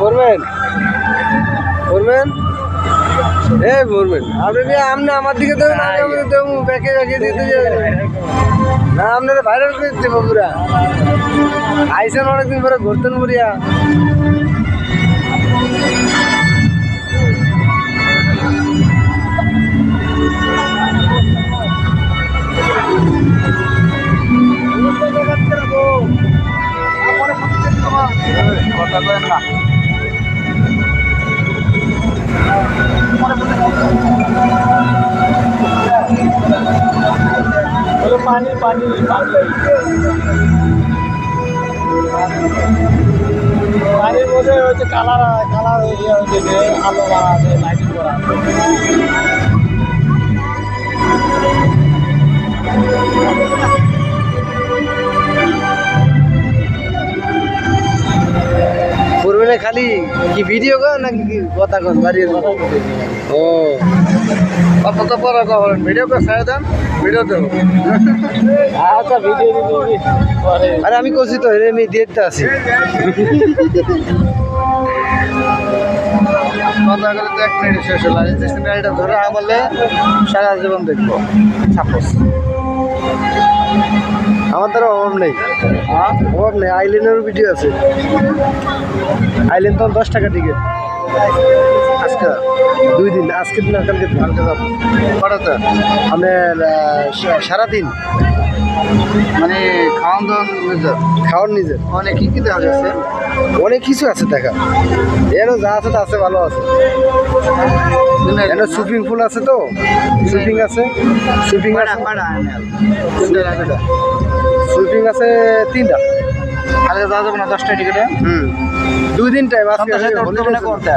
করবেন করবেন করবেন আপনি আপনি আমার দিকে দেবেন আমি আমাদের দেবো ব্যাকে ব্যাকে দিতে না আপনারা ভাইরাল করে দেবো পুরা আইসেন অনেকদিন পরে ঘুরতেন বুড়িয়া কথা বলেন না পানি পানি পানির মধ্যে হচ্ছে কালার কালার হচ্ছে আলো মারা আছে লাইটিং করা করবেন খালি কি ভিডিও কর নাকি কথা কন বাড়ির ও কত তো পরে করেন ভিডিও করে ছেড়ে দেন ভিডিও দেবো আচ্ছা ভিডিও পরে আরে আমি করছি তো আমি দেখতে আসি কথা করে তো 1 মিনিট শেষ হলো এটা ধরে আমলে সারা জীবন দেখবো সাপোজ আমার দ্বারা অভাব নেই অভাব নেই আইল্যান্ডেরও ভিডিও আছে আইল্যান্ড তো 10 টাকা টিকিট আজকে 2 দিন আজকের দিন আর কালকে যাবো কটাতে আপনার সারাদিন মানে খাওয়ান নিজের অনেক কী দেখা যাচ্ছে অনেক কিছু আছে দেখা এর যা আছে তা আছে ভালো আছে সুইমিং পুল আছে তো সুইমিং আছে সুইমিং আছে সুইমিং আছে 3টা কালকে যাওয়া যাবে না 10টা টিকিটে 2 দিন টাইম আছে করতে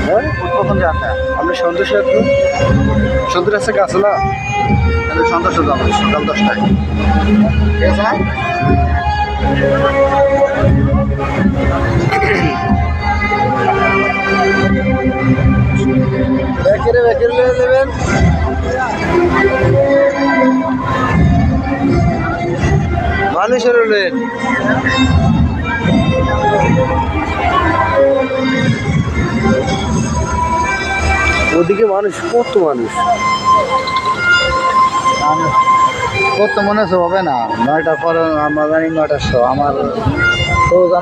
হ্যাঁ কখন যাতে আপনি সন্তোষ সন্তোষ আছে কাছে না তাহলে সন্তোষে যাবো সকাল 10টায় ঠিক আছে না ব্যাকেরে লিয়ে দেবেন মানুষের লেন ওদিকে মানুষ কত মানুষ কত মনে হচ্ছে হবে না 9টার পর আমরা জানি 9টার শো আমার তো